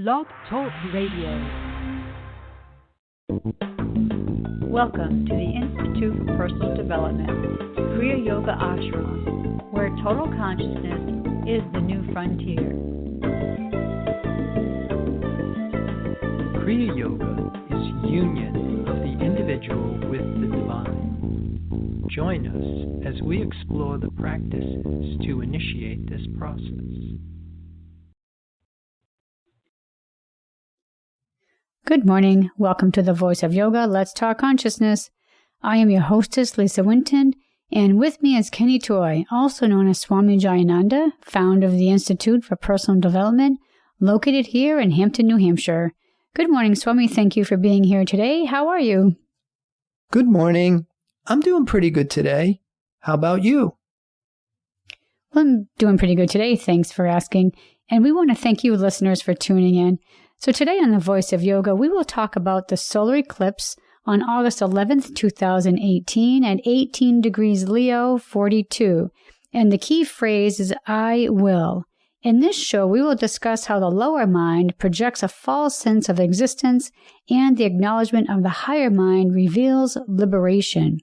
Blog Talk Radio. Welcome to the Institute for Personal Development, Kriya Yoga Ashram, where total consciousness is the new frontier. Kriya Yoga is union of the individual with the divine. Join us as we explore the practices to initiate this process. Good morning. Welcome to the Voice of Yoga. Let's Talk Consciousness. I am your hostess, Lisa Winton, and with me is Kenny Toy, also known as Swami Jayananda, founder of the Institute for Personal Development, located here in Hampton, New Hampshire. Good morning, Swami. Thank you for being here today. How are you? Good morning. I'm doing pretty good today. How about you? Well, I'm doing pretty good today. Thanks for asking. And we want to thank you, listeners, for tuning in. So today on The Voice of Yoga, we will talk about the solar eclipse on August 11th, 2018 at 18 degrees Leo, 42. And the key phrase is, I will. In this show, we will discuss how the lower mind projects a false sense of existence and the acknowledgement of the higher mind reveals liberation.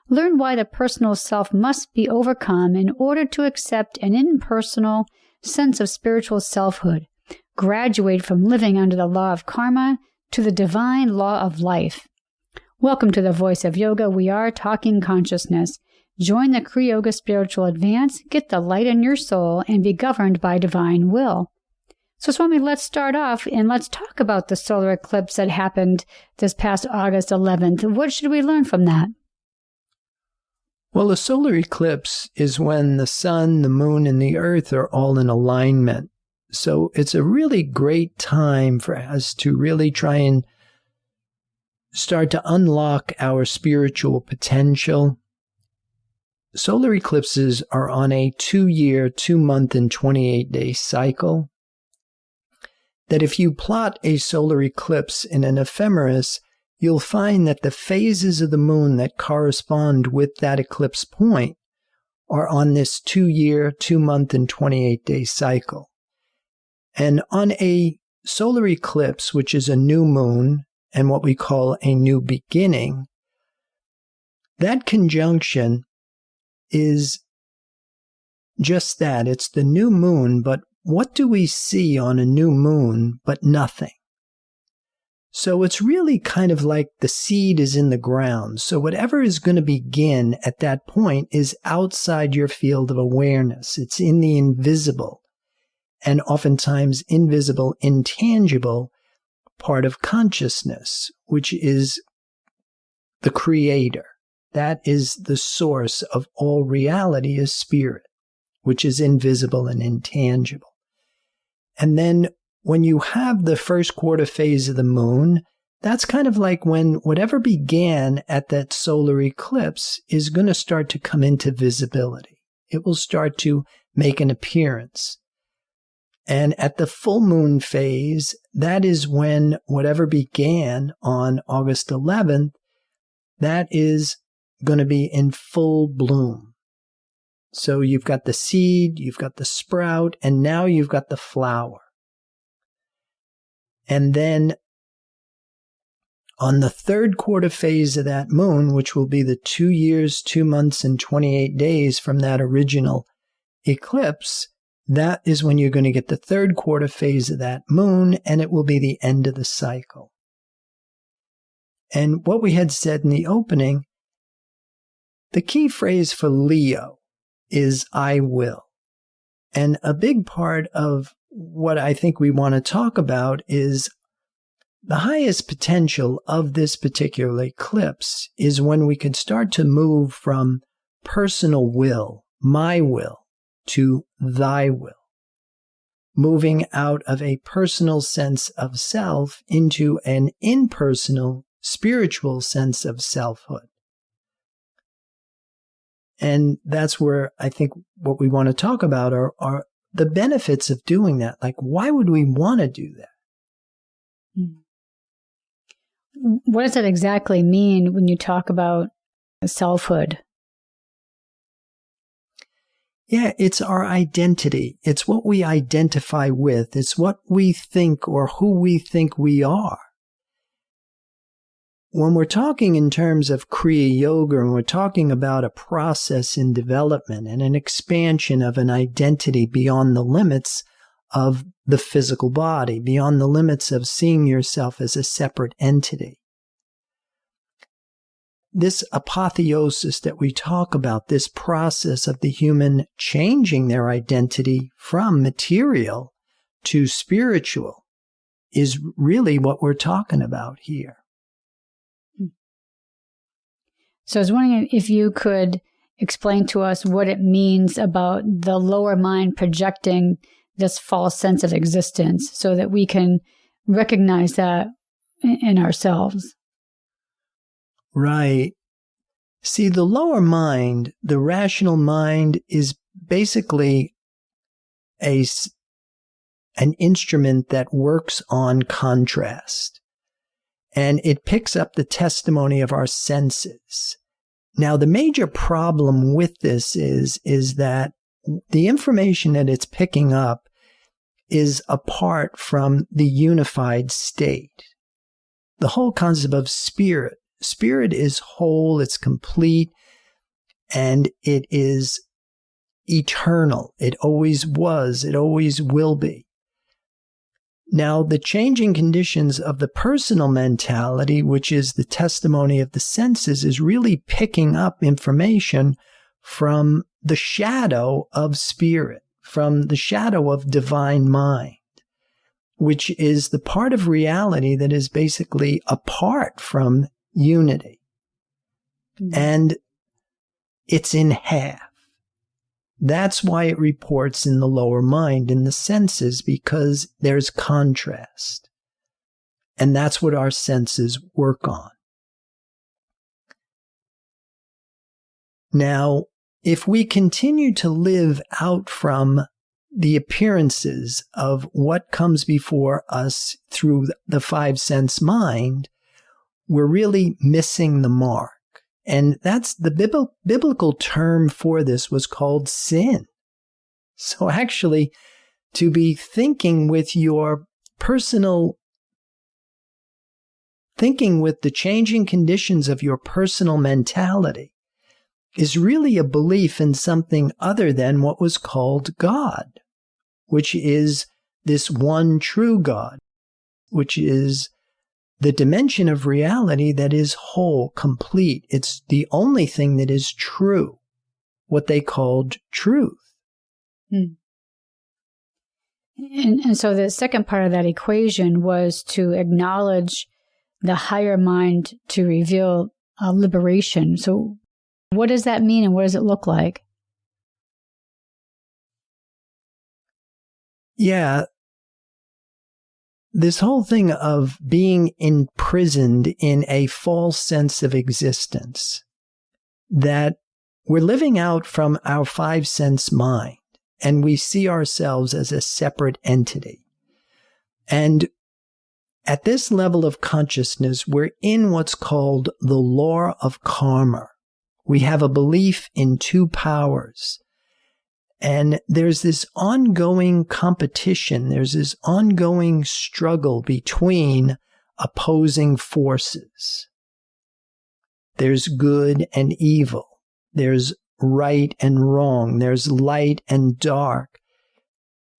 Learn why the personal self must be overcome in order to accept an impersonal sense of spiritual selfhood. Graduate from living under the law of karma to the divine law of life. Welcome to the Voice of Yoga. We are talking consciousness. Join the Kriya Yoga Spiritual Advance, get the light in your soul, and be governed by divine will. So, Swami, let's start off and let's talk about the solar eclipse that happened this past August 11th. What should we learn from that? Well, a solar eclipse is when the sun, the moon, and the earth are all in alignment. So it's a really great time for us to really try and start to unlock our spiritual potential. Solar eclipses are on a 2-year, 2-month, and 28-day cycle. That if you plot a solar eclipse in an ephemeris, you'll find that the phases of the moon that correspond with that eclipse point are on this 2-year, 2-month, and 28-day cycle. And on a solar eclipse, which is a new moon and what we call a new beginning, that conjunction is just that. It's the new moon, but what do we see on a new moon but nothing? So it's really kind of like the seed is in the ground. So whatever is going to begin at that point is outside your field of awareness. It's in the invisible. And oftentimes invisible, intangible part of consciousness, which is the creator. That is the source of all reality, is spirit, which is invisible and intangible. And then when you have the first quarter phase of the moon, that's kind of like when whatever began at that solar eclipse is going to start to come into visibility. It will start to make an appearance. And at the full moon phase, that is when whatever began on August 11th, that is going to be in full bloom. So you've got the seed, you've got the sprout, and now you've got the flower. And then on the third quarter phase of that moon, which will be the 2 years, 2 months, and 28 days from that original eclipse, that is when you're going to get the third quarter phase of that moon, and it will be the end of the cycle. And what we had said in the opening, the key phrase for Leo is I will. And a big part of what I think we want to talk about is the highest potential of this particular eclipse is when we can start to move from personal will, my will, to thy will, moving out of a personal sense of self into an impersonal spiritual sense of selfhood. And that's where I think what we want to talk about are the benefits of doing that. Like, why would we want to do that? What does that exactly mean when you talk about selfhood? Yeah, it's our identity. It's what we identify with. It's what we think or who we think we are. When we're talking in terms of Kriya Yoga, and we're talking about a process in development and an expansion of an identity beyond the limits of the physical body, beyond the limits of seeing yourself as a separate entity. This apotheosis that we talk about, this process of the human changing their identity from material to spiritual, is really what we're talking about here. So I was wondering if you could explain to us what it means about the lower mind projecting this false sense of existence so that we can recognize that in ourselves. Right. See, the lower mind, the rational mind, is basically an instrument that works on contrast. And it picks up the testimony of our senses. Now, the major problem with this is that the information that it's picking up is apart from the unified state. The whole concept of spirit. Spirit is whole, it's complete, and it is eternal. It always was, it always will be. Now, the changing conditions of the personal mentality, which is the testimony of the senses, is really picking up information from the shadow of spirit, from the shadow of divine mind, which is the part of reality that is basically apart from unity. Mm-hmm. And it's in half. That's why it reports in the lower mind, in the senses, because there's contrast. And that's what our senses work on. Now, if we continue to live out from the appearances of what comes before us through the five sense mind, we're really missing the mark. And that's the biblical term for this was called sin. So actually, to be thinking with your personal, thinking with the changing conditions of your personal mentality is really a belief in something other than what was called God, which is this one true God, which is the dimension of reality that is whole, complete. It's the only thing that is true, what they called truth. Hmm. And so the second part of that equation was to acknowledge the higher mind to reveal liberation. So what does that mean and what does it look like? Yeah. This whole thing of being imprisoned in a false sense of existence, that we're living out from our five sense mind, and we see ourselves as a separate entity. And at this level of consciousness, we're in what's called the law of karma. We have a belief in two powers. And there's this ongoing competition, there's this ongoing struggle between opposing forces. There's good and evil. There's right and wrong. There's light and dark.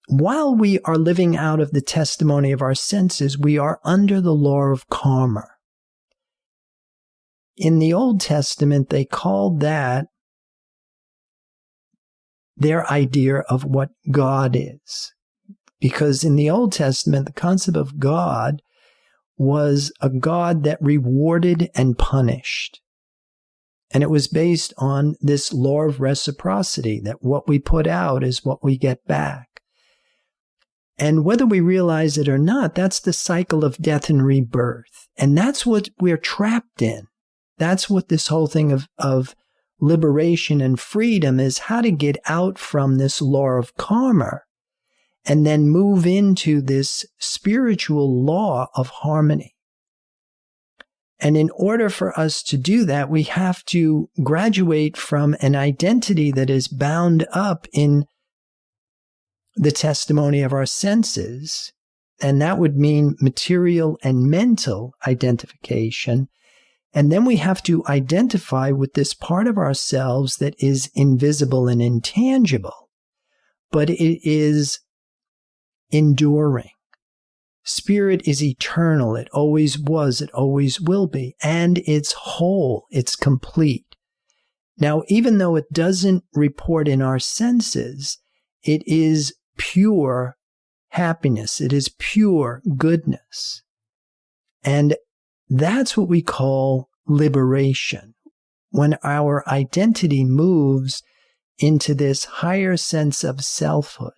While we are living out of the testimony of our senses, we are under the law of karma. In the Old Testament, they called that their idea of what God is. Because in the Old Testament, the concept of God was a God that rewarded and punished. And it was based on this law of reciprocity, that what we put out is what we get back. And whether we realize it or not, that's the cycle of death and rebirth. And that's what we're trapped in. That's what this whole thing of liberation and freedom is, how to get out from this law of karma and then move into this spiritual law of harmony. And in order for us to do that, we have to graduate from an identity that is bound up in the testimony of our senses, and that would mean material and mental identification. And then we have to identify with this part of ourselves that is invisible and intangible, but it is enduring. Spirit is eternal. It always was. It always will be. And it's whole. It's complete. Now, even though it doesn't report in our senses, it is pure happiness. It is pure goodness. And that's what we call liberation. When our identity moves into this higher sense of selfhood.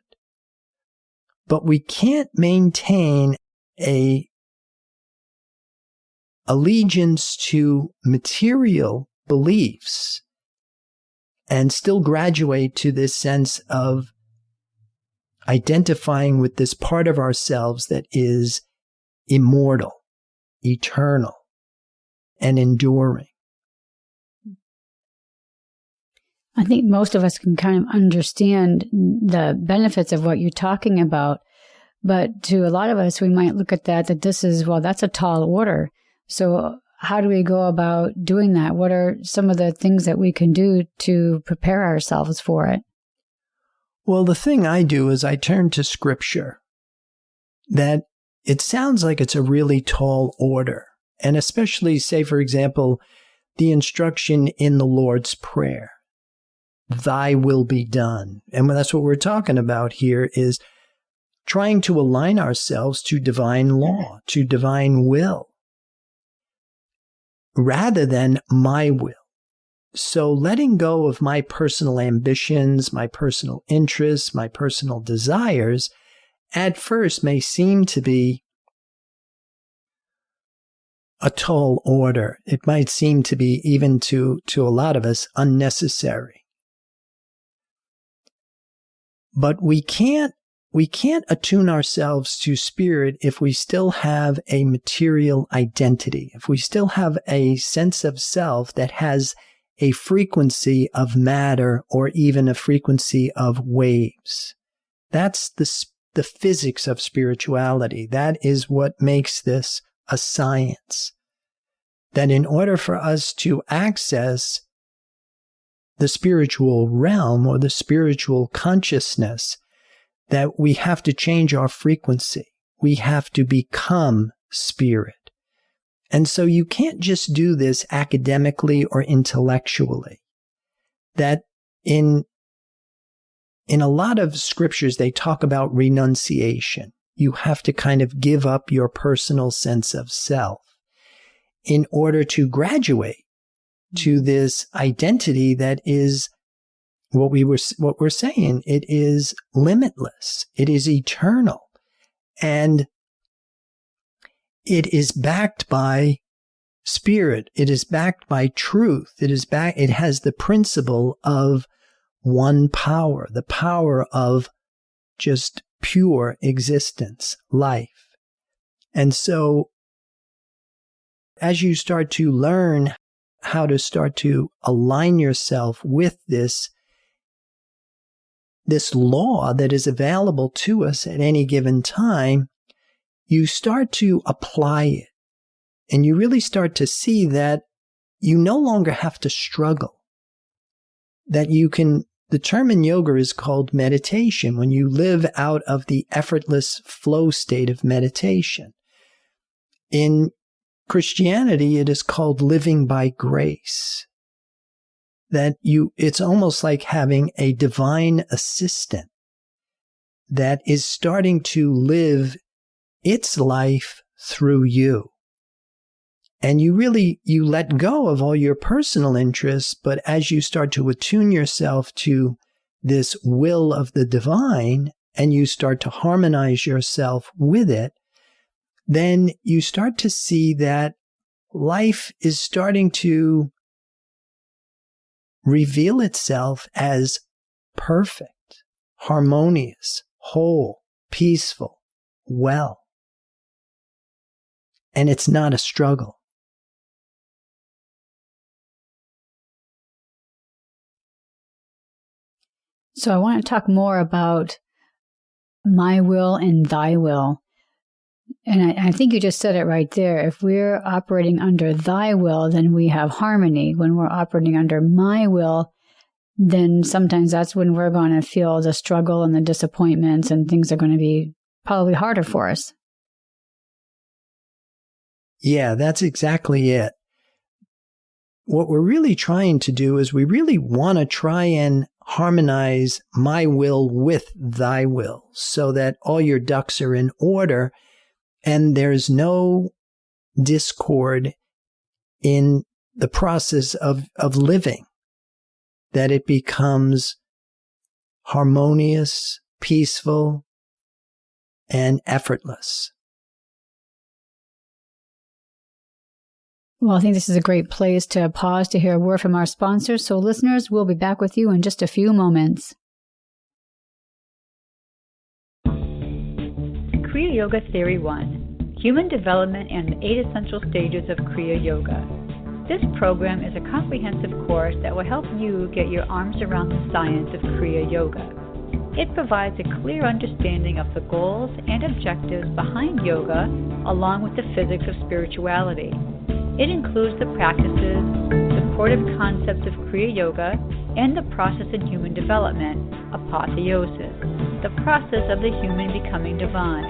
But we can't maintain a allegiance to material beliefs and still graduate to this sense of identifying with this part of ourselves that is immortal, eternal, and enduring. I think most of us can kind of understand the benefits of what you're talking about. But to a lot of us, we might look at that this is, well, that's a tall order. So how do we go about doing that? What are some of the things that we can do to prepare ourselves for it? Well, the thing I do is I turn to Scripture. That it sounds like it's a really tall order. And especially, say, for example, the instruction in the Lord's Prayer. Thy will be done. And that's what we're talking about here is trying to align ourselves to divine law, to divine will, rather than my will. So letting go of my personal ambitions, my personal interests, my personal desires, at first may seem to be a tall order. It might seem to be, even to a lot of us, unnecessary. But we can't attune ourselves to spirit if we still have a material identity, if we still have a sense of self that has a frequency of matter or even a frequency of waves. That's the physics of spirituality. That is what makes this a science. That in order for us to access the spiritual realm or the spiritual consciousness, that we have to change our frequency. We have to become spirit. And so you can't just do this academically or intellectually. That in a lot of scriptures, they talk about renunciation. You have to kind of give up your personal sense of self in order to graduate to this identity that is what we're saying. It is limitless. It is eternal. And it is backed by spirit. It is backed by truth. It has the principle of one power, the power of just pure existence, life. And so as you start to learn how to start to align yourself with this law that is available to us at any given time, you start to apply it. And you really start to see that you no longer have to struggle. That the term in yoga is called meditation, when you live out of the effortless flow state of meditation. In Christianity, it is called living by grace. That it's almost like having a divine assistant that is starting to live its life through you. And you let go of all your personal interests, but as you start to attune yourself to this will of the divine, and you start to harmonize yourself with it, then you start to see that life is starting to reveal itself as perfect, harmonious, whole, peaceful, well. And it's not a struggle. So I want to talk more about my will and thy will. And I think you just said it right there. If we're operating under thy will, then we have harmony. When we're operating under my will, then sometimes that's when we're going to feel the struggle and the disappointments, and things are going to be probably harder for us. Yeah, that's exactly it. What we're really trying to do is we really want to try and harmonize my will with thy will so that all your ducks are in order and there's no discord in the process of living, that it becomes harmonious, peaceful, and effortless. Well, I think this is a great place to pause to hear a word from our sponsors. So listeners, we'll be back with you in just a few moments. Kriya Yoga Theory 1, Human Development and the 8 Essential Stages of Kriya Yoga. This program is a comprehensive course that will help you get your arms around the science of Kriya Yoga. It provides a clear understanding of the goals and objectives behind yoga, along with the physics of spirituality. It includes the practices, supportive concepts of Kriya Yoga, and the process in human development, apotheosis, the process of the human becoming divine.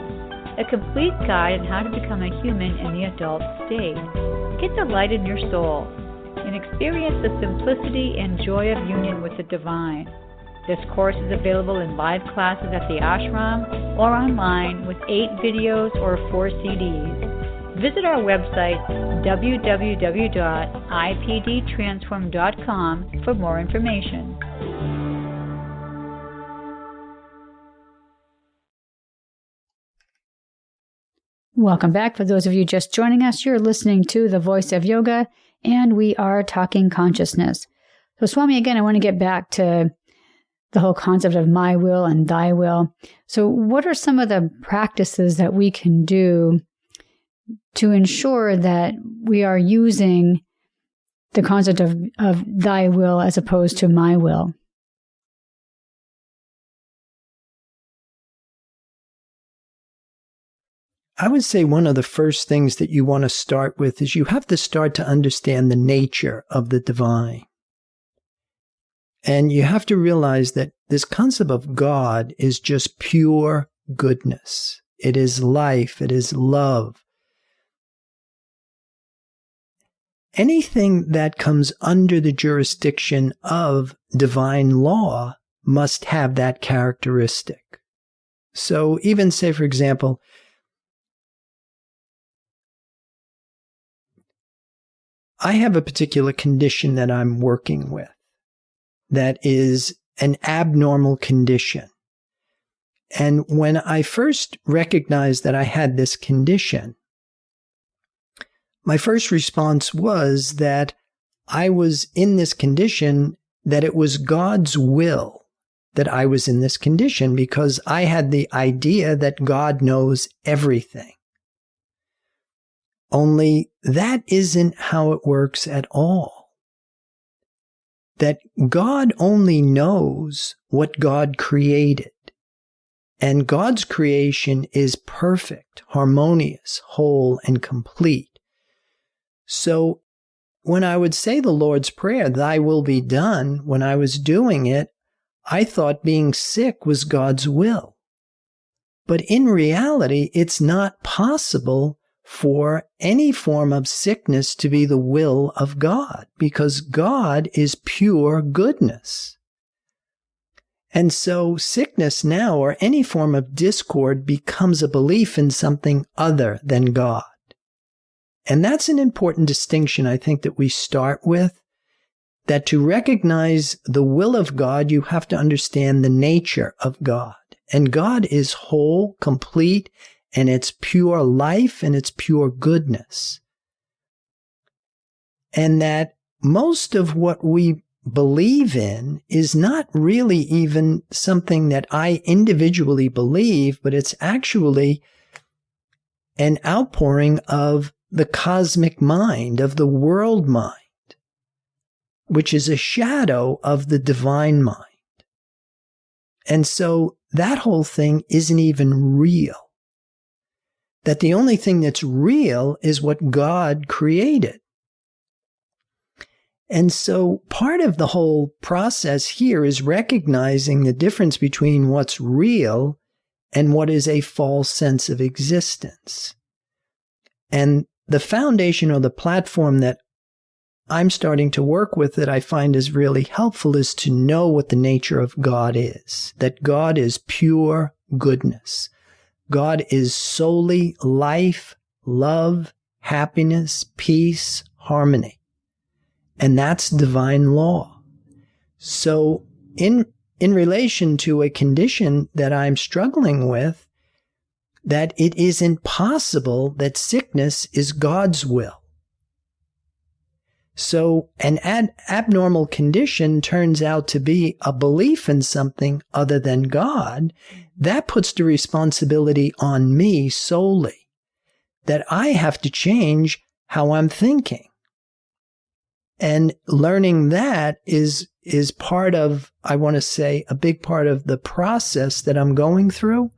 A complete guide on how to become a human in the adult state. Get the light in your soul and experience the simplicity and joy of union with the divine. This course is available in live classes at the ashram or online with 8 videos or 4 CDs. Visit our website, www.ipdtransform.com, for more information. Welcome back. For those of you just joining us, you're listening to The Voice of Yoga, and we are talking consciousness. So, Swami, again, I want to get back to the whole concept of my will and thy will. So what are some of the practices that we can do to ensure that we are using the concept of thy will as opposed to my will? I would say one of the first things that you want to start with is you have to start to understand the nature of the divine. And you have to realize that this concept of God is just pure goodness. It is life. It is love. Anything that comes under the jurisdiction of divine law must have that characteristic. So even say, for example, I have a particular condition that I'm working with that is an abnormal condition. And when I first recognized that I had this condition, my first response was that I was in this condition, that it was God's will that I was in this condition, because I had the idea that God knows everything. Only that isn't how it works at all. That God only knows what God created. And God's creation is perfect, harmonious, whole, and complete. So when I would say the Lord's Prayer, thy will be done, when I was doing it, I thought being sick was God's will. But in reality, it's not possible for any form of sickness to be the will of God, because God is pure goodness. And so sickness now, or any form of discord, becomes a belief in something other than God. And that's an important distinction, I think, that we start with, that to recognize the will of God, you have to understand the nature of God. And God is whole, complete, and it's pure life and it's pure goodness. And that most of what we believe in is not really even something that I individually believe, but it's actually an outpouring of the cosmic mind, of the world mind, which is a shadow of the divine mind. And so that whole thing isn't even real. That the only thing that's real is what God created. And so part of the whole process here is recognizing the difference between what's real and what is a false sense of existence. And the foundation or the platform that I'm starting to work with that I find is really helpful is to know what the nature of God is. That God is pure goodness. God is solely life, love, happiness, peace, harmony. And that's divine law. So in relation to a condition that I'm struggling with, that it isn't possible that sickness is God's will. So an abnormal condition turns out to be a belief in something other than God. That puts the responsibility on me solely, that I have to change how I'm thinking. And learning that is part of, I want to say, a big part of the process that I'm going through.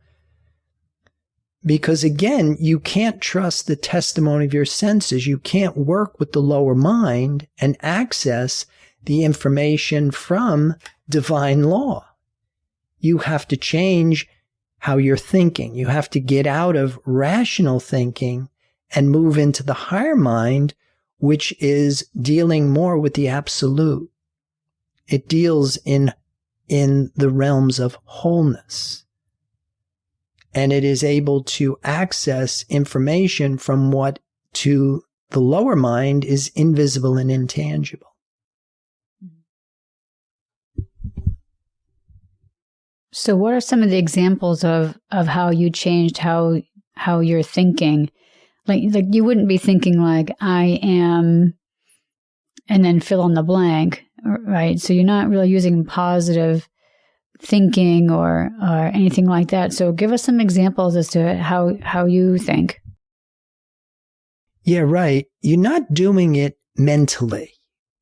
Because again, you can't trust the testimony of your senses. You can't work with the lower mind and access the information from divine law. You have to change how you're thinking. You have to get out of rational thinking and move into the higher mind, which is dealing more with the absolute. It deals in the realms of wholeness. And it is able to access information from what to the lower mind is invisible and intangible. So what are some of the examples of how you changed how you're thinking? Like you wouldn't be thinking like, I am, and then fill in the blank, right? So you're not really using positive thinking or anything like that. So give us some examples as to how you think. Yeah, right. You're not doing it mentally.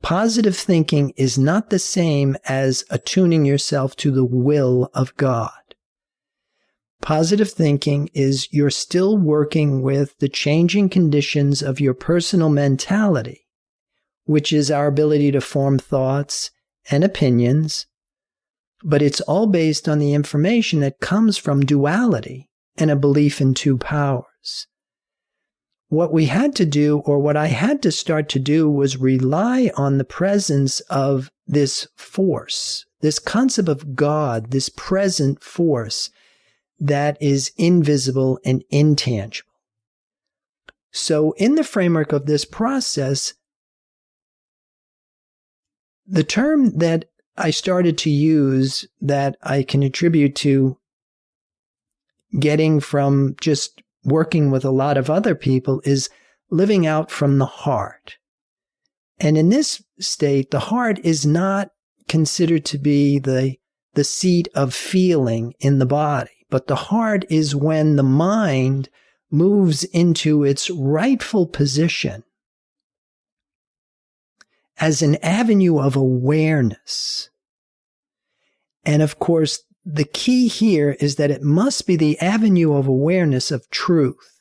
Positive thinking is not the same as attuning yourself to the will of God. Positive thinking is you're still working with the changing conditions of your personal mentality, which is our ability to form thoughts and opinions, but it's all based on the information that comes from duality and a belief in two powers. What we had to do, or what I had to start to do, was rely on the presence of this force, this concept of God, this present force that is invisible and intangible. So in the framework of this process, the term that I started to use that I can attribute to getting from just working with a lot of other people is living out from the heart. And in this state, the heart is not considered to be the seat of feeling in the body, but the heart is when the mind moves into its rightful position as an avenue of awareness. And of course, the key here is that it must be the avenue of awareness of truth,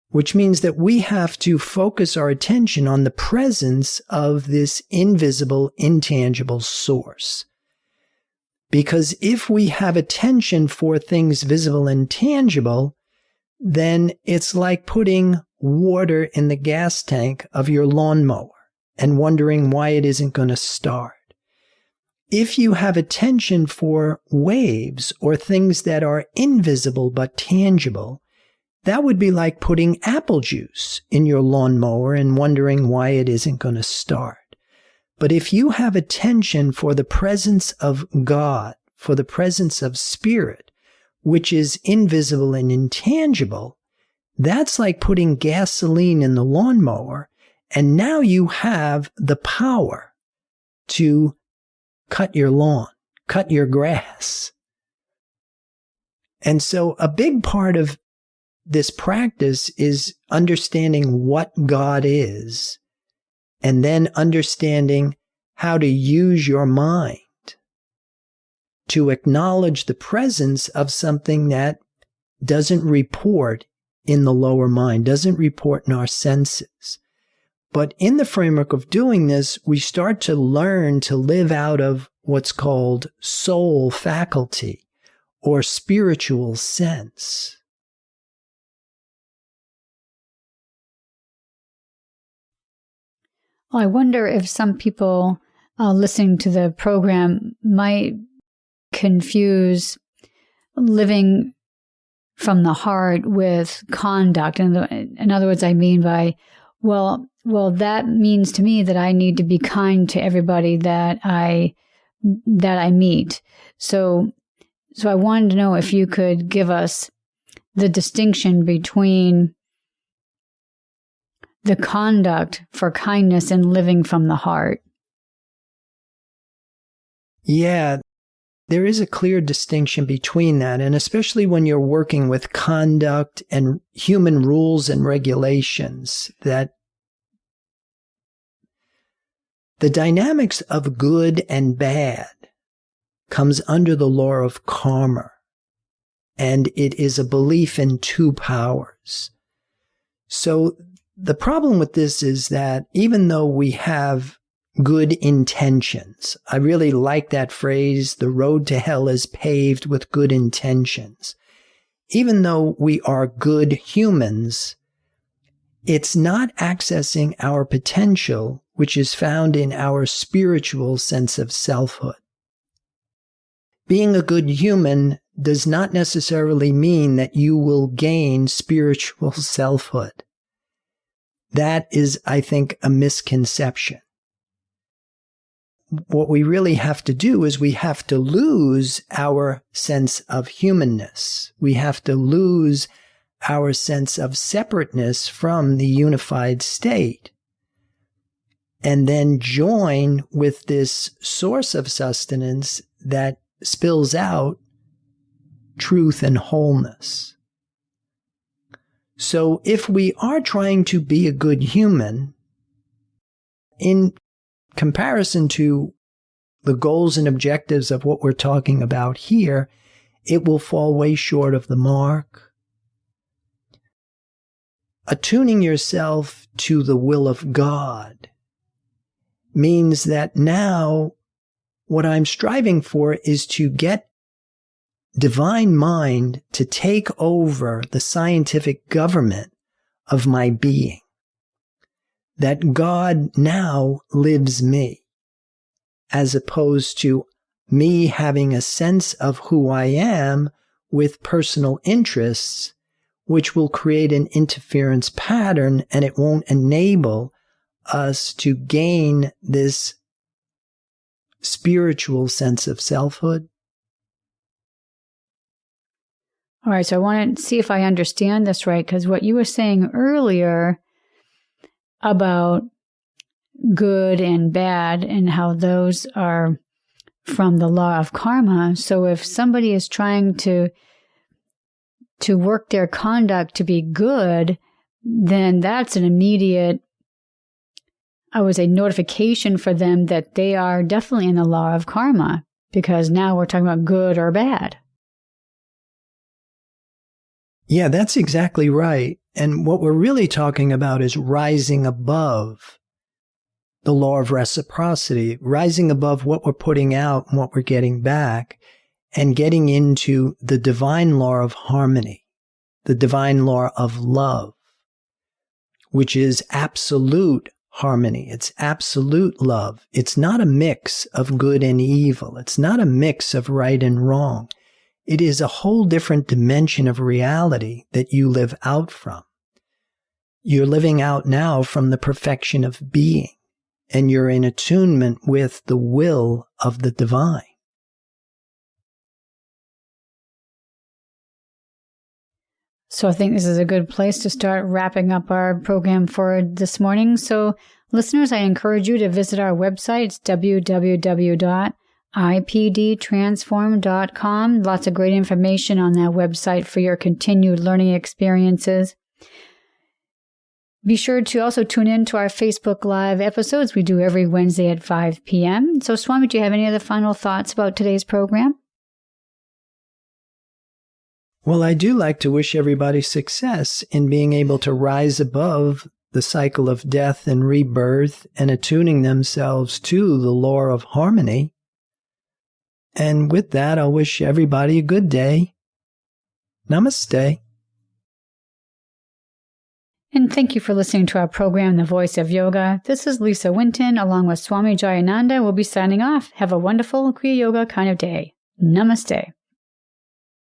which means that we have to focus our attention on the presence of this invisible, intangible source. Because if we have attention for things visible and tangible, then it's like putting water in the gas tank of your lawnmower and wondering why it isn't going to start. If you have attention for waves or things that are invisible but tangible, that would be like putting apple juice in your lawnmower and wondering why it isn't going to start. But if you have attention for the presence of God, for the presence of spirit, which is invisible and intangible, that's like putting gasoline in the lawnmower, and now you have the power to cut your lawn, cut your grass. And so a big part of this practice is understanding what God is, and then understanding how to use your mind to acknowledge the presence of something that doesn't report in the lower mind, doesn't report in our senses. But in the framework of doing this, we start to learn to live out of what's called soul faculty or spiritual sense. Well, I wonder if some people listening to the program might confuse living from the heart with conduct. In other words, I mean by, well, that means to me that I need to be kind to everybody that I meet. So I wanted to know if you could give us the distinction between the conduct for kindness and living from the heart. Yeah, there is a clear distinction between that, and especially when you're working with conduct and human rules and regulations, that the dynamics of good and bad comes under the law of karma, and it is a belief in two powers. So the problem with this is that even though we have good intentions, I really like that phrase, the road to hell is paved with good intentions. Even though we are good humans, it's not accessing our potential, which is found in our spiritual sense of selfhood. Being a good human does not necessarily mean that you will gain spiritual selfhood. That is, I think, a misconception. What we really have to do is we have to lose our sense of humanness. We have to lose our sense of separateness from the unified state, and then join with this source of sustenance that spills out truth and wholeness. So if we are trying to be a good human, in comparison to the goals and objectives of what we're talking about here, it will fall way short of the mark. Attuning yourself to the will of God means that now what I'm striving for is to get divine mind to take over the scientific government of my being. That God now lives me, as opposed to me having a sense of who I am with personal interests, which will create an interference pattern, and it won't enable us to gain this spiritual sense of selfhood. All right, so I want to see if I understand this right, because what you were saying earlier about good and bad and how those are from the law of karma. So if somebody is trying to work their conduct to be good, then that's an immediate, I would say, notification for them that they are definitely in the law of karma, because now we're talking about good or bad. Yeah, that's exactly right. And what we're really talking about is rising above the law of reciprocity, rising above what we're putting out and what we're getting back, and getting into the divine law of harmony, the divine law of love, which is absolute harmony. It's absolute love. It's not a mix of good and evil. It's not a mix of right and wrong. It is a whole different dimension of reality that you live out from. You're living out now from the perfection of being, and you're in attunement with the will of the divine. So I think this is a good place to start wrapping up our program for this morning. So listeners, I encourage you to visit our website. It's www.ipdtransform.com. Lots of great information on that website for your continued learning experiences. Be sure to also tune in to our Facebook Live episodes we do every Wednesday at 5 p.m. So Swami, do you have any other final thoughts about today's program? Well, I do like to wish everybody success in being able to rise above the cycle of death and rebirth and attuning themselves to the law of harmony. And with that, I'll wish everybody a good day. Namaste. And thank you for listening to our program, The Voice of Yoga. This is Lisa Winton, along with Swami Jayananda. We'll be signing off. Have a wonderful Kriya Yoga kind of day. Namaste.